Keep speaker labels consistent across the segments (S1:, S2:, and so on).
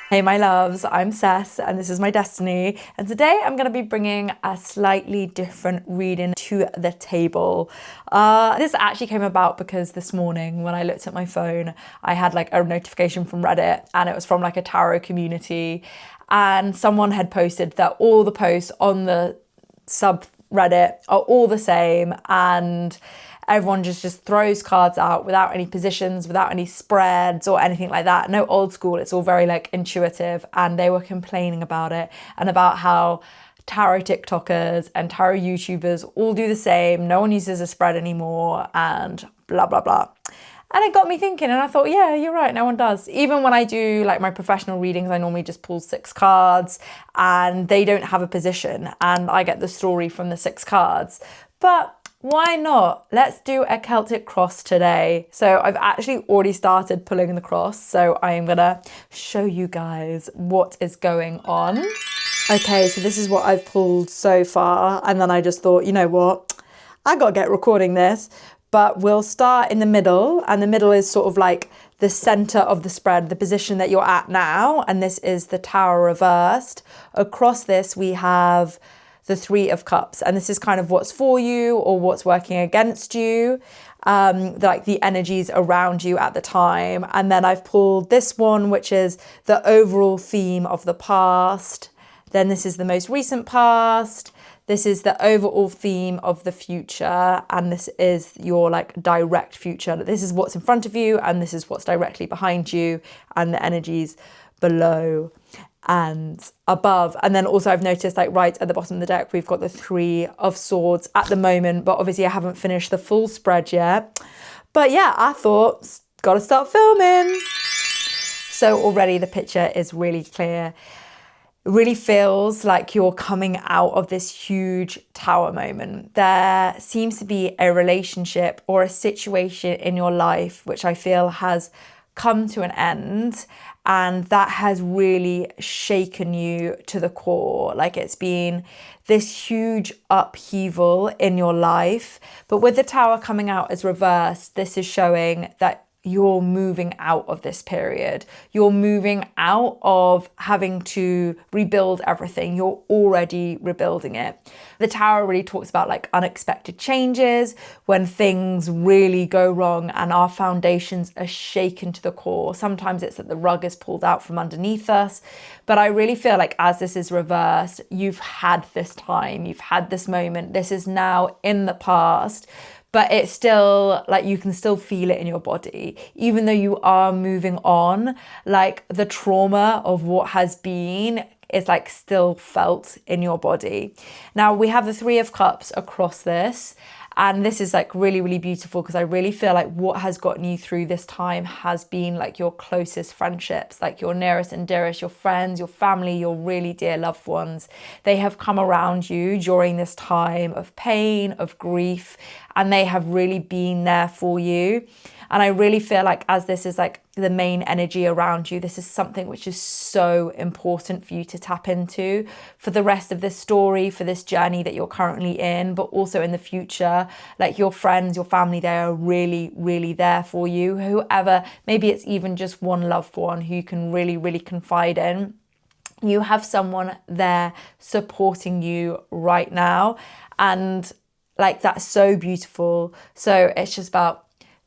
S1: Hey my loves, I'm Cess and this is my destiny, and today I'm going to be bringing a slightly different reading to the table. This actually came about because this morning when I looked at my phone I had like a notification from Reddit, and it was from like a tarot community, and someone had posted that all the posts on the subreddit are all the same, and everyone just throws cards out without any positions, without any spreads or anything like that. No old school, it's all very like intuitive. And they were complaining about it and about how tarot TikTokers and tarot YouTubers all do the same. No one uses a spread anymore and blah, blah, blah. And it got me thinking, and I thought, yeah, you're right, no one does. Even when I do like my professional readings, I normally just pull 6 cards and they don't have a position and I get the story from the 6 cards. But why not? Let's do a Celtic cross today. So I've actually already started pulling the cross, so I'm gonna show you guys what is going on. Okay, so this is what I've pulled so far, and then I just thought, you know what? I gotta get recording this, but we'll start in the middle, and the middle is sort of like the center of the spread, the position that you're at now, and this is the Tower reversed. Across this, we have the 3 of Cups, and this is kind of what's for you or what's working against you, like the energies around you at the time. And then I've pulled this one, which is the overall theme of the past. Then this is the most recent past. This is the overall theme of the future, and this is your like direct future. This is what's in front of you, and this is what's directly behind you, and the energies below and above. And then also I've noticed like right at the bottom of the deck we've got the 3 of Swords at the moment, but obviously I haven't finished the full spread yet. But yeah, I thought gotta start filming. So already the picture is really clear. It really feels like you're coming out of this huge tower moment. There seems to be a relationship or a situation in your life which I feel has come to an end, and that has really shaken you to the core. Like it's been this huge upheaval in your life. But with the Tower coming out as reversed, this is showing that you're moving out of this period. You're moving out of having to rebuild everything. You're already rebuilding it. The Tower really talks about like unexpected changes, when things really go wrong and our foundations are shaken to the core. Sometimes it's that the rug is pulled out from underneath us. But I really feel like as this is reversed, you've had this time, you've had this moment. This is now in the past. But it's still like you can still feel it in your body, even though you are moving on. Like the trauma of what has been is like still felt in your body. Now we have the 3 of Cups across this, and this is like really, really beautiful because I really feel like what has gotten you through this time has been like your closest friendships, like your nearest and dearest, your friends, your family, your really dear loved ones. They have come around you during this time of pain, of grief, and they have really been there for you. And I really feel like as this is like the main energy around you, this is something which is so important for you to tap into for the rest of this story, for this journey that you're currently in, but also in the future. Like your friends, your family, they are really, really there for you. Whoever, maybe it's even just one loved one who you can really, really confide in. You have someone there supporting you right now. And like that's so beautiful. So it's just about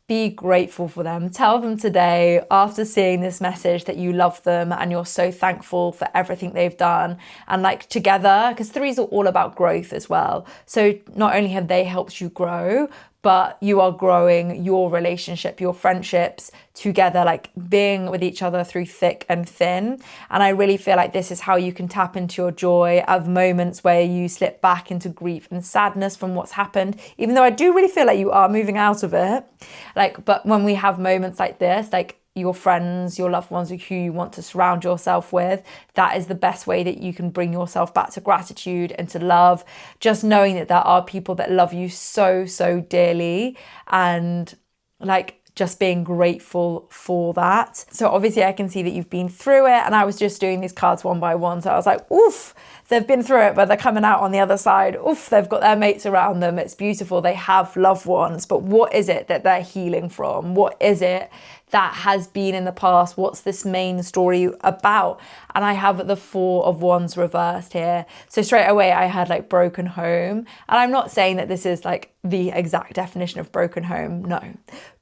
S1: be grateful for them. Tell them today, after seeing this message, that you love them and you're so thankful for everything they've done. And like together, because 3s are all about growth as well. So not only have they helped you grow, but you are growing your relationship, your friendships together, like being with each other through thick and thin. And I really feel like this is how you can tap into your joy of moments where you slip back into grief and sadness from what's happened, even though I do really feel like you are moving out of it. Like, but when we have moments like this, like your friends, your loved ones who you want to surround yourself with, that is the best way that you can bring yourself back to gratitude and to love. Just knowing that there are people that love you so, so dearly, and like just being grateful for that. So obviously I can see that you've been through it, and I was just doing these cards one by one. So I was like, oof, they've been through it, but they're coming out on the other side. Oof, they've got their mates around them. It's beautiful. They have loved ones, but what is it that they're healing from? What is it that has been in the past? What's this main story about? And I have the Four of Wands reversed here. So straight away I had like broken home. And I'm not saying that this is like the exact definition of broken home, no.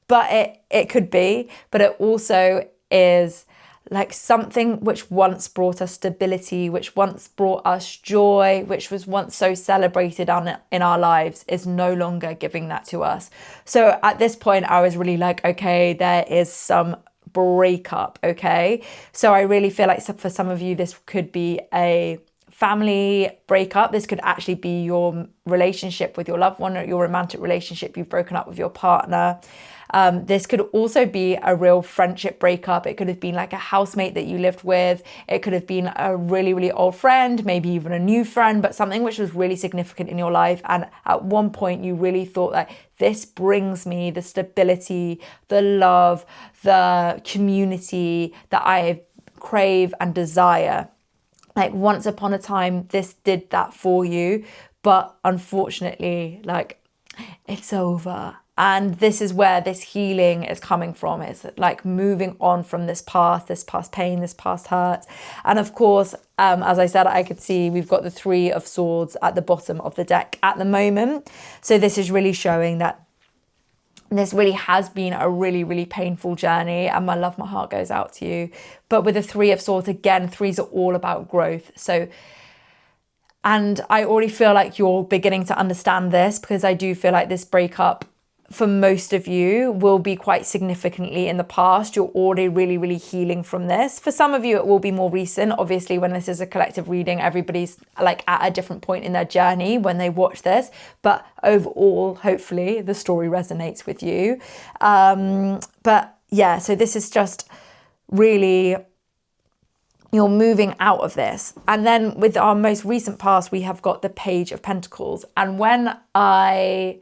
S1: But it could be, but it also is like something which once brought us stability, which once brought us joy, which was once so celebrated in our lives, is no longer giving that to us. So at this point, I was really like, okay, there is some breakup, okay? So I really feel like for some of you, this could be a family breakup. This could actually be your relationship with your loved one, or your romantic relationship. You've broken up with your partner. This could also be a real friendship breakup. It could have been like a housemate that you lived with. It could have been a really, really old friend, maybe even a new friend, but something which was really significant in your life. And at one point you really thought that this brings me the stability, the love, the community that I crave and desire. Like once upon a time, this did that for you, but unfortunately, like it's over. And this is where this healing is coming from. It's like moving on from this past pain, this past hurt. And of course, as I said, I could see we've got the Three of Swords at the bottom of the deck at the moment. So this is really showing that this really has been a really, really painful journey, and my love, my heart goes out to you. But with the Three of Swords, again, threes are all about growth. So, and I already feel like you're beginning to understand this, because I do feel like this breakup for most of you will be quite significantly in the past. You're already really, really healing from this. For some of you, it will be more recent. Obviously, when this is a collective reading, everybody's like at a different point in their journey when they watch this. But overall, hopefully, the story resonates with you. But yeah, so this is just really, you're moving out of this. And then with our most recent past, we have got the Page of Pentacles. And when I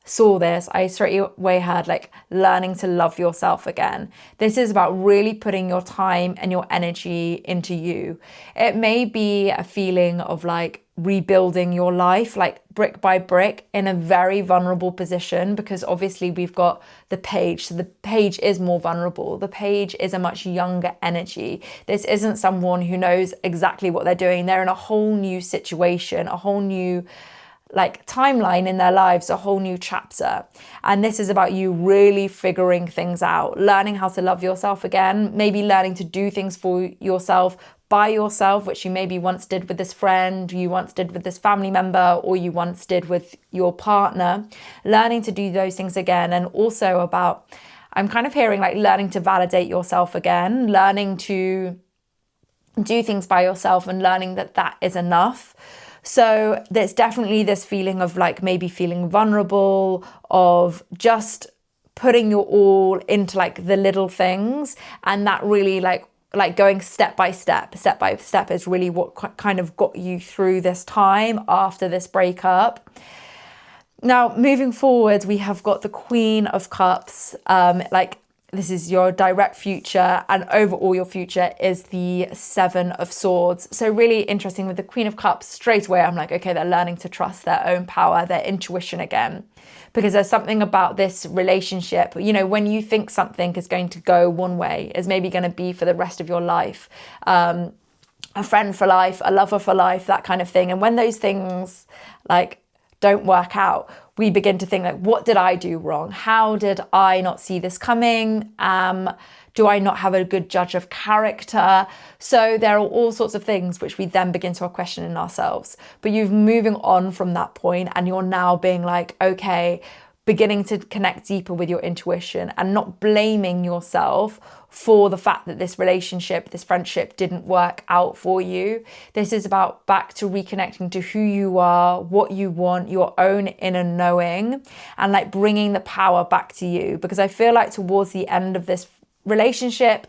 S1: saw this, I straight away had like learning to love yourself again. This is about really putting your time and your energy into you. It may be a feeling of like rebuilding your life, like brick by brick, in a very vulnerable position, because obviously we've got the Page. So the Page is more vulnerable. The Page is a much younger energy. This isn't someone who knows exactly what they're doing. They're in a whole new situation, a whole new like timeline in their lives, a whole new chapter. And this is about you really figuring things out, learning how to love yourself again, maybe learning to do things for yourself by yourself, which you maybe once did with this friend, you once did with this family member, or you once did with your partner, learning to do those things again. And also about, I'm kind of hearing like learning to validate yourself again, learning to do things by yourself and learning that that is enough. So there's definitely this feeling of like maybe feeling vulnerable, of just putting your all into like the little things, and that really like going step by step is really what kind of got you through this time after this breakup. Now, moving forward, we have got the Queen of Cups, like this is your direct future, and overall your future is the Seven of Swords. So really interesting with the Queen of Cups, straight away I'm like, okay, they're learning to trust their own power, their intuition again. Because there's something about this relationship, you know, when you think something is going to go one way, is maybe going to be for the rest of your life, a friend for life, a lover for life, that kind of thing. And when those things like don't work out, we begin to think like, what did I do wrong? How did I not see this coming? Do I not have a good judge of character? So there are all sorts of things which we then begin to question in ourselves. But you're moving on from that point, and you're now being like, okay, beginning to connect deeper with your intuition and not blaming yourself for the fact that this relationship, this friendship didn't work out for you. This is about back to reconnecting to who you are, what you want, your own inner knowing, and like bringing the power back to you. Because I feel like towards the end of this relationship,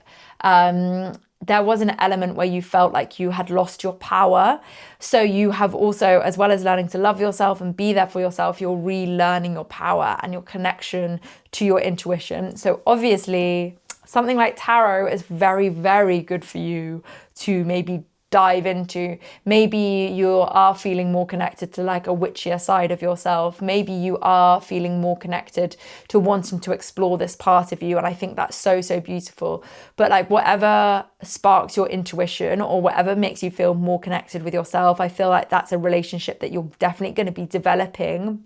S1: there was an element where you felt like you had lost your power. So you have also, as well as learning to love yourself and be there for yourself, you're relearning your power and your connection to your intuition. So obviously, something like tarot is very, very good for you to maybe dive into. Maybe you are feeling more connected to like a witchier side of yourself. Maybe you are feeling more connected to wanting to explore this part of you. And I think that's so, so beautiful. But like whatever sparks your intuition or whatever makes you feel more connected with yourself, I feel like that's a relationship that you're definitely going to be developing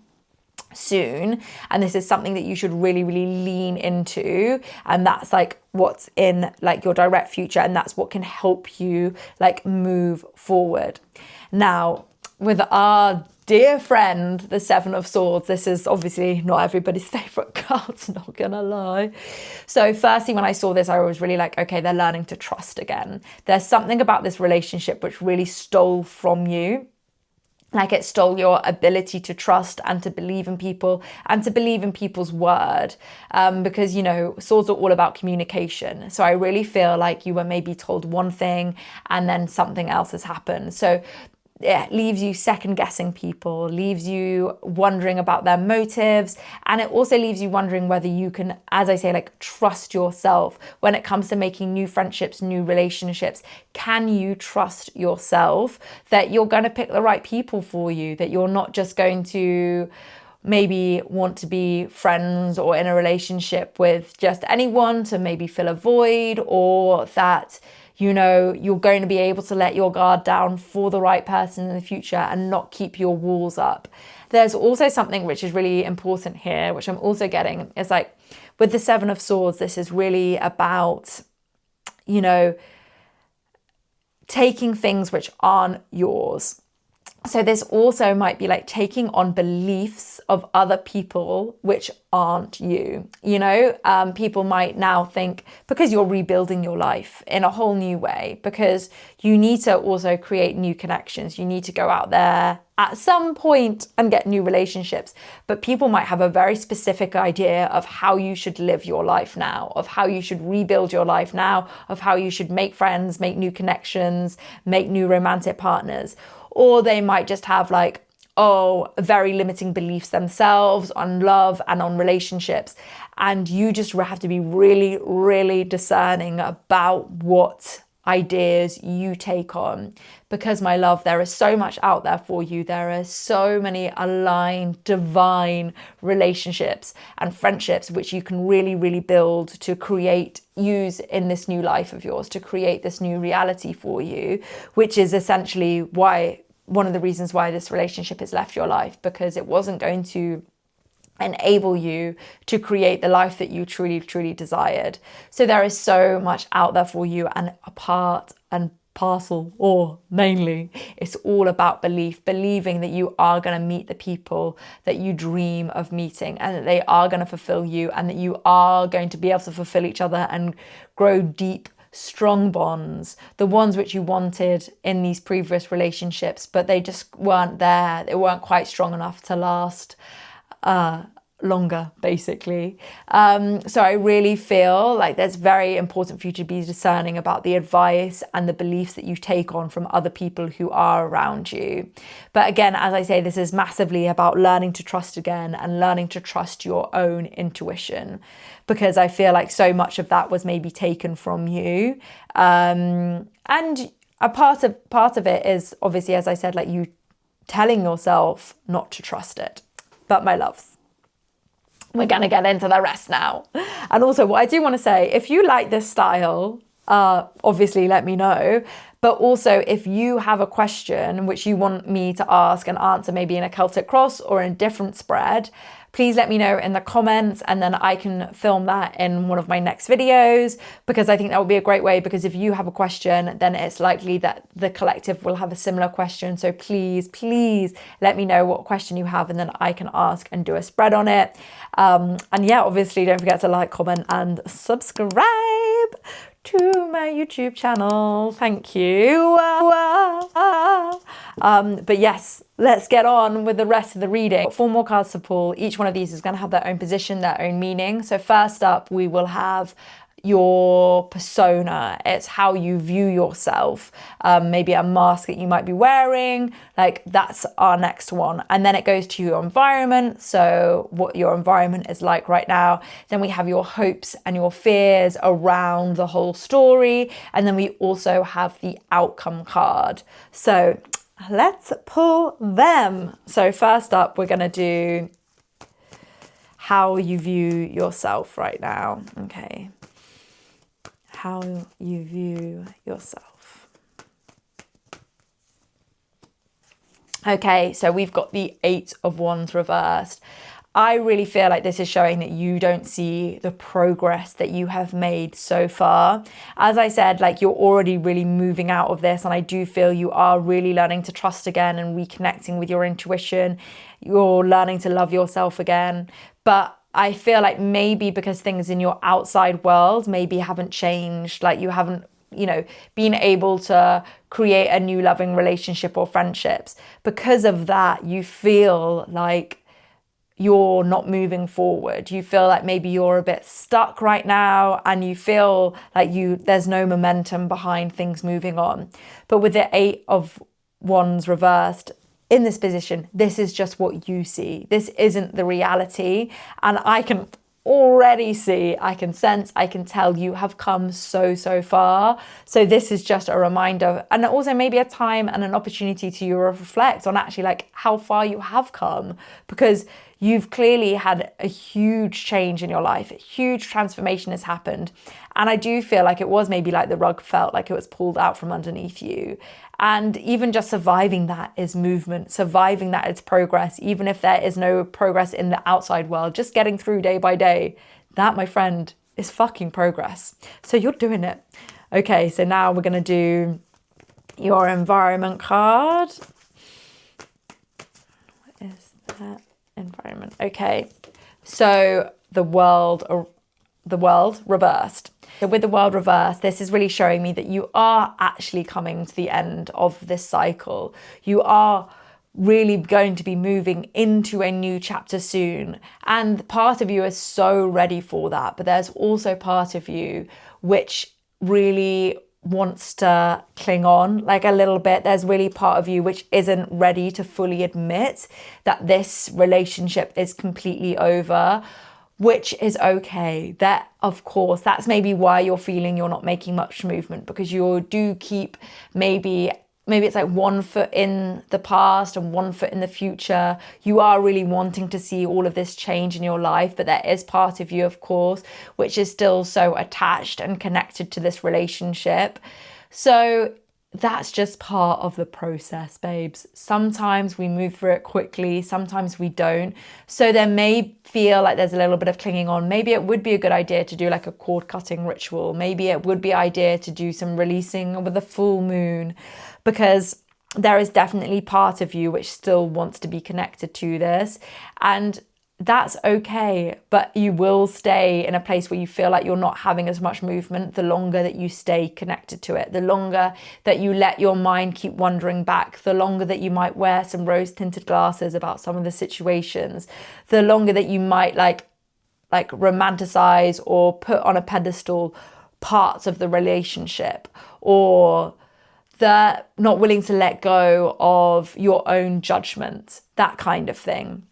S1: soon, and this is something that you should really, really lean into, and that's like what's in like your direct future, and that's what can help you like move forward. Now, with our dear friend, the Seven of Swords, this is obviously not everybody's favorite card, not gonna lie. So firstly, when I saw this, I was really like, okay, they're learning to trust again. There's something about this relationship which really stole from you. Like it stole your ability to trust and to believe in people and to believe in people's word, because, you know, swords are all about communication. So I really feel like you were maybe told one thing and then something else has happened. So it leaves you second guessing people, leaves you wondering about their motives, and it also leaves you wondering whether you can, as I say, like trust yourself when it comes to making new friendships, new relationships. Can you trust yourself that you're going to pick the right people for you, that you're not just going to maybe want to be friends or in a relationship with just anyone to maybe fill a void, or that, you know, you're going to be able to let your guard down for the right person in the future and not keep your walls up. There's also something which is really important here, which I'm also getting, is like with the Seven of Swords, this is really about, you know, taking things which aren't yours. So this also might be like taking on beliefs of other people which aren't you. You know, people might now think, because you're rebuilding your life in a whole new way, because you need to also create new connections. You need to go out there at some point and get new relationships. But people might have a very specific idea of how you should live your life now, of how you should rebuild your life now, of how you should make friends, make new connections, make new romantic partners. Or they might just have like, very limiting beliefs themselves on love and on relationships. And you just have to be really, really discerning about what ideas you take on. Because, my love, there is so much out there for you. There are so many aligned, divine relationships and friendships which you can really, really build to use in this new life of yours, to create this new reality for you, which is essentially one of the reasons why this relationship has left your life, because it wasn't going to enable you to create the life that you truly, truly desired. So there is so much out there for you, and a part and parcel, or mainly, it's all about believing that you are going to meet the people that you dream of meeting, and that they are going to fulfill you, and that you are going to be able to fulfill each other and grow deep, strong bonds, the ones which you wanted in these previous relationships, but they just weren't there. They weren't quite strong enough to last longer, basically. So I really feel like that's very important for you to be discerning about the advice and the beliefs that you take on from other people who are around you. But again, as I say, this is massively about learning to trust again and learning to trust your own intuition, because I feel like so much of that was maybe taken from you. And a part of it is obviously, as I said, like you telling yourself not to trust it. But my loves, we're going to get into the rest now. And also, what I do want to say, if you like this style, obviously let me know. But also, if you have a question which you want me to ask and answer, maybe in a Celtic cross or in a different spread, please let me know in the comments, and then I can film that in one of my next videos, because I think that would be a great way, because if you have a question, then it's likely that the collective will have a similar question. So please, please let me know what question you have, and then I can ask and do a spread on it. And yeah, obviously don't forget to like, comment and subscribe to my YouTube channel. Thank you. But yes, let's get on with the rest of the reading. 4 more cards to pull. Each one of these is going to have their own position, their own meaning. So first up, we will have your persona, it's how you view yourself, maybe a mask that you might be wearing, like that's our next one. And then it goes to your environment, so what your environment is like right now. Then we have your hopes and your fears around the whole story, and then we also have the outcome card. So let's pull them. So first up, we're going to do how you view yourself right now. Okay. How you view yourself. Okay, so we've got the 8 of Wands reversed. I really feel like this is showing that you don't see the progress that you have made so far. As I said, like you're already really moving out of this, and I do feel you are really learning to trust again and reconnecting with your intuition. You're learning to love yourself again. But I feel like maybe because things in your outside world maybe haven't changed, like you haven't, been able to create a new loving relationship or friendships. Because of that, you feel like you're not moving forward. You feel like maybe you're a bit stuck right now, and you feel like there's no momentum behind things moving on. But with the 8 of Wands reversed, in this position, this is just what you see. This isn't the reality. And I can already see, I can sense, I can tell you have come so far. So this is just a reminder, and also maybe a time and an opportunity to you reflect on actually like how far you have come, because you've clearly had a huge change in your life. A huge transformation has happened. And I do feel like it was maybe like the rug felt like it was pulled out from underneath you. And even just surviving that is movement. Surviving that is progress. Even if there is no progress in the outside world, just getting through day by day, that, my friend, is fucking progress. So you're doing it. Okay, so now we're going to do your environment card. What is that? Environment. Okay, so the world reversed. So with the world reversed, this is really showing me that you are actually coming to the end of this cycle. You are really going to be moving into a new chapter soon. And part of you is so ready for that. But there's also part of you which really wants to cling on like a little bit. There's really part of you which isn't ready to fully admit that this relationship is completely over, which is okay. That, of course, that's maybe why you're feeling you're not making much movement, because you do keep maybe it's like one foot in the past and one foot in the future. You are really wanting to see all of this change in your life, but there is part of you, of course, which is still so attached and connected to this relationship. So that's just part of the process, babes. Sometimes we move through it quickly, sometimes we don't. So there may feel like there's a little bit of clinging on. Maybe it would be a good idea to do like a cord cutting ritual. Maybe it would be an idea to do some releasing with a full moon, because there is definitely part of you which still wants to be connected to this. And that's okay, but you will stay in a place where you feel like you're not having as much movement the longer that you stay connected to it, the longer that you let your mind keep wandering back, the longer that you might wear some rose-tinted glasses about some of the situations, the longer that you might like romanticize or put on a pedestal parts of the relationship, or the not willing to let go of your own judgment, that kind of thing.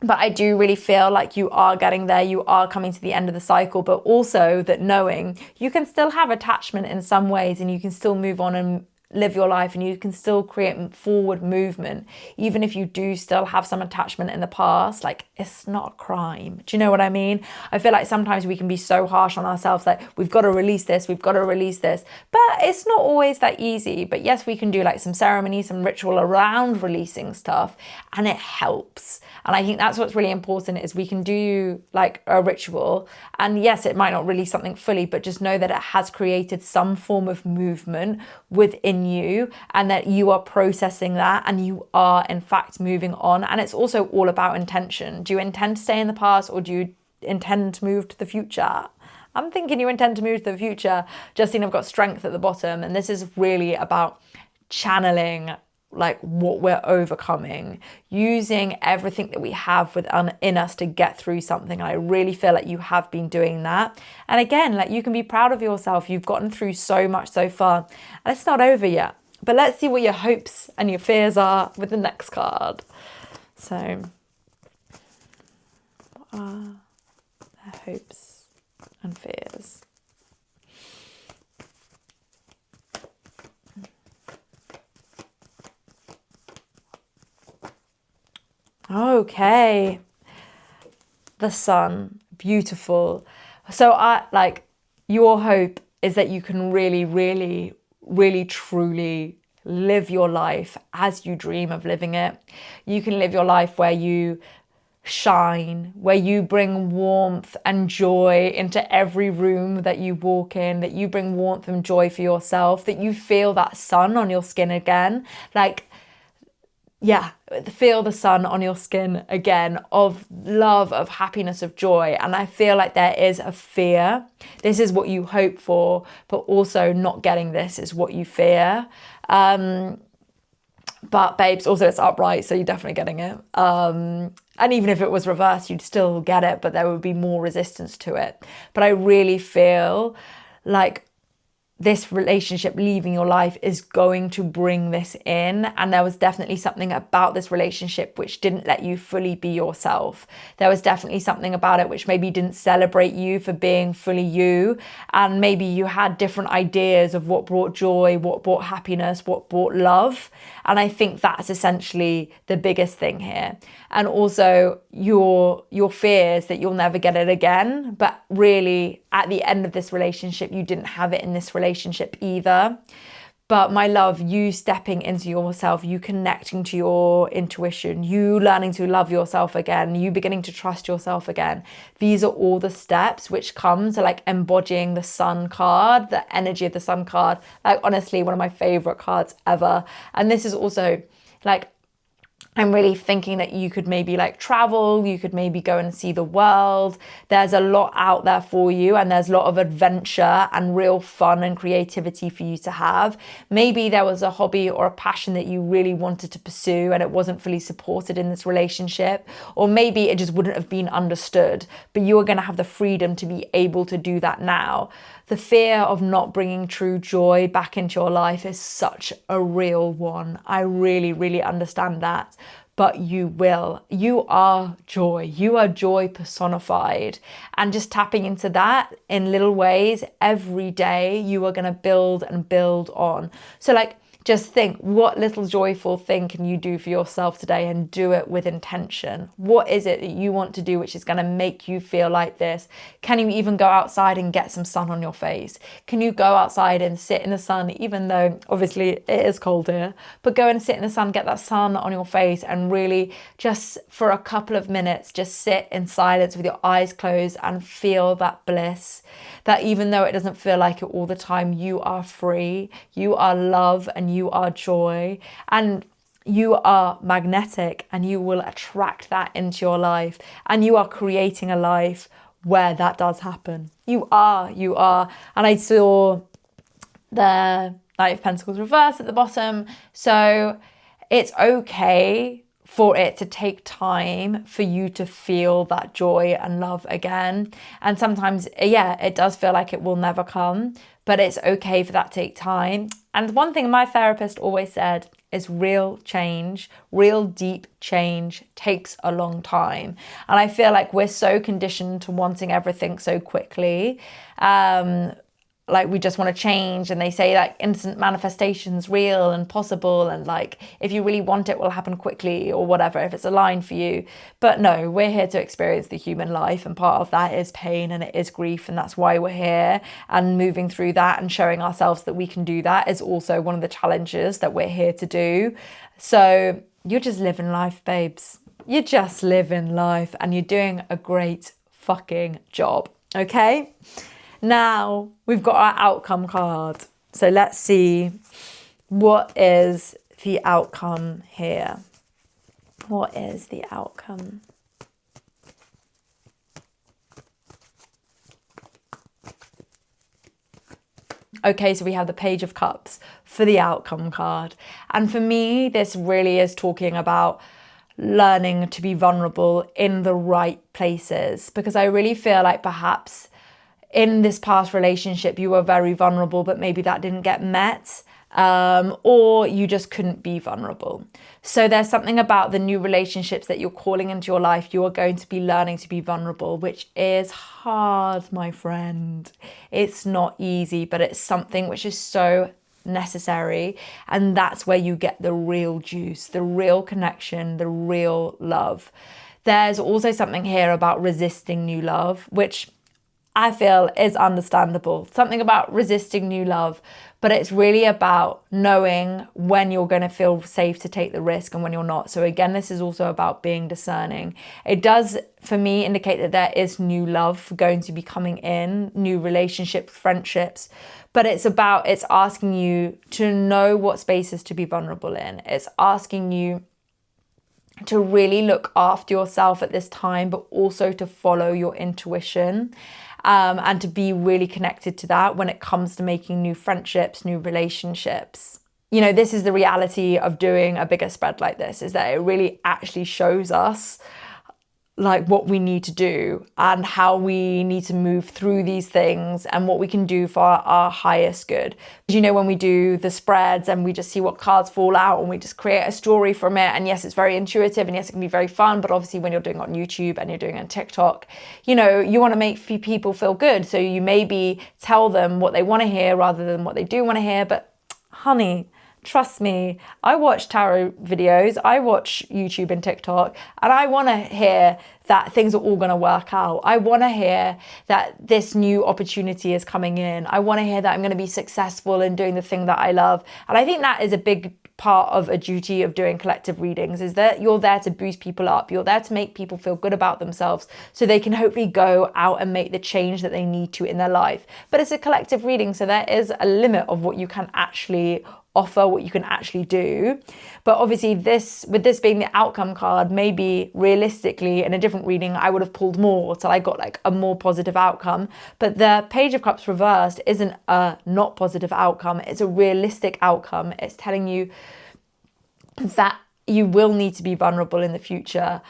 S1: But I do really feel like you are getting there, you are coming to the end of the cycle, but also that knowing you can still have attachment in some ways, and you can still move on and live your life, and you can still create forward movement, even if you do still have some attachment in the past. Like, it's not a crime. Do you know what I mean? I feel like sometimes we can be so harsh on ourselves, like we've got to release this, but it's not always that easy. But yes, we can do like some ceremony, some ritual around releasing stuff, and it helps. And I think that's what's really important, is we can do like a ritual, and yes, it might not release something fully, but just know that it has created some form of movement within you, and that you are processing that, and you are in fact moving on. And it's also all about intention. Do you intend to stay in the past, or do you intend to move to the future? I'm thinking you intend to move to the future. Justine, I've got strength at the bottom, and this is really about channeling like what we're overcoming, using everything that we have in us to get through something. And I really feel like you have been doing that. And again, like you can be proud of yourself. You've gotten through so much so far, and it's not over yet. But let's see what your hopes and your fears are with the next card. So, what are their hopes and fears? Okay, the sun, beautiful. So your hope is that you can really, really, really, truly live your life as you dream of living it. You can live your life where you shine, where you bring warmth and joy into every room that you walk in, that you bring warmth and joy for yourself, that you feel that sun on your skin again. Feel the sun on your skin again, of love, of happiness, of joy. And I feel like there is a fear. This is what you hope for, but also not getting this is what you fear. But babes, also it's upright, so you're definitely getting it. And even if it was reversed, you'd still get it, but there would be more resistance to it. But I really feel like this relationship leaving your life is going to bring this in. And there was definitely something about this relationship which didn't let you fully be yourself. There was definitely something about it which maybe didn't celebrate you for being fully you. And maybe you had different ideas of what brought joy, what brought happiness, what brought love. And I think that's essentially the biggest thing here. And also your fears that you'll never get it again. But really, at the end of this relationship, you didn't have it in this relationship either. But my love, you stepping into yourself, you connecting to your intuition, you learning to love yourself again, you beginning to trust yourself again. These are all the steps which come to like embodying the sun card, the energy of the sun card. Like honestly, one of my favorite cards ever. And this is also like, I'm really thinking that you could maybe like travel, you could maybe go and see the world. There's a lot out there for you, and there's a lot of adventure and real fun and creativity for you to have. Maybe there was a hobby or a passion that you really wanted to pursue and it wasn't fully supported in this relationship, or maybe it just wouldn't have been understood, but you are going to have the freedom to be able to do that now. The fear of not bringing true joy back into your life is such a real one. I really, really understand that. But you will. You are joy. You are joy personified. And just tapping into that in little ways every day, you are going to build and build on. So like, just think, what little joyful thing can you do for yourself today, and do it with intention? What is it that you want to do which is going to make you feel like this? Can you even go outside and get some sun on your face? Can you go outside and sit in the sun, even though obviously it is cold here, but go and sit in the sun, get that sun on your face, and really just for a couple of minutes, just sit in silence with your eyes closed and feel that bliss. That even though it doesn't feel like it all the time, you are free, you are love, and you are joy, and you are magnetic, and you will attract that into your life, and you are creating a life where that does happen. You are. And I saw the Knight of Pentacles reverse at the bottom. So it's okay for it to take time for you to feel that joy and love again. And sometimes, it does feel like it will never come, but it's okay for that to take time. And one thing my therapist always said is real change, real deep change takes a long time. And I feel like we're so conditioned to wanting everything so quickly. Like we just want to change, and they say like instant manifestation's real and possible, and like if you really want it will happen quickly or whatever if it's aligned for you. But no, we're here to experience the human life, and part of that is pain and it is grief, and that's why we're here. And moving through that and showing ourselves that we can do that is also one of the challenges that we're here to do. So you're just living life, babes. You're just living life, and you're doing a great fucking job, okay? Now we've got our outcome card. So let's see, what is the outcome here? What is the outcome? Okay, so we have the Page of Cups for the outcome card. And for me, this really is talking about learning to be vulnerable in the right places, because I really feel like perhaps in this past relationship, you were very vulnerable, but maybe that didn't get met, or you just couldn't be vulnerable. So there's something about the new relationships that you're calling into your life. You are going to be learning to be vulnerable, which is hard, my friend. It's not easy, but it's something which is so necessary. And that's where you get the real juice, the real connection, the real love. There's also something here about resisting new love, which I feel is understandable. Something about resisting new love, but it's really about knowing when you're going to feel safe to take the risk and when you're not. So again, this is also about being discerning. It does, for me, indicate that there is new love going to be coming in, new relationships, friendships, but it's asking you to know what spaces to be vulnerable in. It's asking you to really look after yourself at this time, but also to follow your intuition. And to be really connected to that when it comes to making new friendships, new relationships. You know, this is the reality of doing a bigger spread like this, is that it really actually shows us like what we need to do and how we need to move through these things and what we can do for our highest good. You know, when we do the spreads and we just see what cards fall out and we just create a story from it, and yes, it's very intuitive, and yes, it can be very fun, but obviously when you're doing it on YouTube and you're doing it on TikTok, you know, you want to make people feel good. So you maybe tell them what they want to hear rather than what they do want to hear. But honey, trust me, I watch tarot videos, I watch YouTube and TikTok, and I want to hear that things are all going to work out. I want to hear that this new opportunity is coming in. I want to hear that I'm going to be successful in doing the thing that I love. And I think that is a big part of a duty of doing collective readings, is that you're there to boost people up. You're there to make people feel good about themselves so they can hopefully go out and make the change that they need to in their life. But it's a collective reading, so there is a limit of what you can actually offer, what you can actually do. But obviously with this being the outcome card, maybe realistically in a different reading I would have pulled more till I got like a more positive outcome. But the Page of Cups reversed isn't a not positive outcome, it's a realistic outcome. It's telling you that you will need to be vulnerable in the future.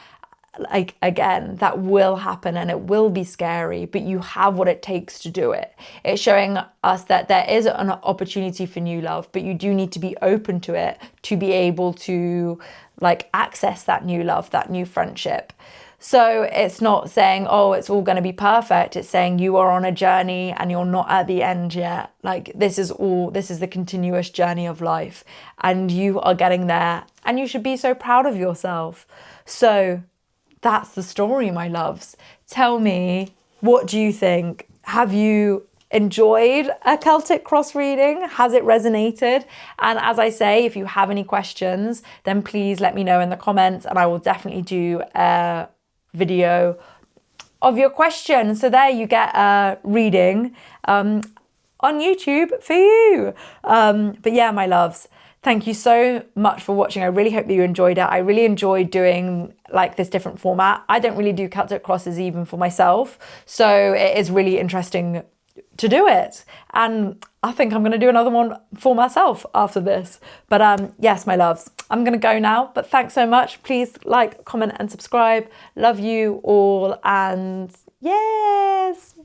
S1: Like, again, that will happen and it will be scary, but you have what it takes to do it. It's showing us that there is an opportunity for new love, but you do need to be open to it to be able to like access that new love, that new friendship. So it's not saying, oh, it's all going to be perfect. It's saying you are on a journey and you're not at the end yet. Like this is the continuous journey of life and you are getting there and you should be so proud of yourself. So that's the story, my loves. Tell me, what do you think? Have you enjoyed a Celtic cross reading? Has it resonated? And as I say, if you have any questions, then please let me know in the comments and I will definitely do a video of your question. So there you get a reading on YouTube for you. But yeah, my loves, thank you so much for watching. I really hope that you enjoyed it. I really enjoyed doing like this different format. I don't really do Celtic crosses even for myself. So it is really interesting to do it. And I think I'm going to do another one for myself after this. But yes, my loves, I'm going to go now. But thanks so much. Please like, comment and subscribe. Love you all. And yes.